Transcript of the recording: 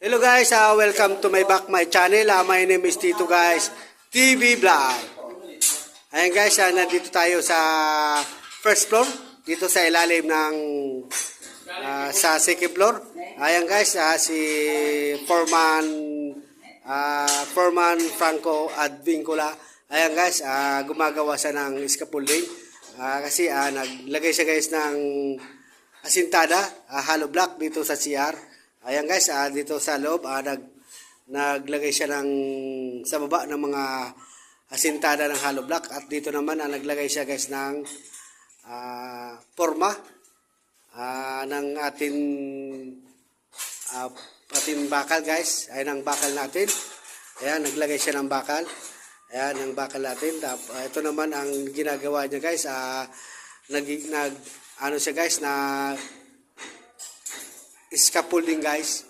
Hello guys, welcome to my channel. My name is Tito guys, TV Vlog. Ayan guys, nandito tayo sa first floor, dito sa ilalim ng sa second floor. Ayan guys, si Foreman Franco Advincula. Ayan guys, gumagawa siya ng scaffolding. Kasi naglagay siya guys ng asintada, hollow block dito sa CR. Ayan guys, dito sa loob, naglagay siya sa baba ng mga asintada ng hollow block. At dito naman, naglagay siya guys ng forma ng ating bakal guys. Ayan ang bakal natin. Ayan, naglagay siya ng bakal. Ayan ang bakal natin. Ito naman ang ginagawa niya guys. Ano siya guys, na scaffolding guys.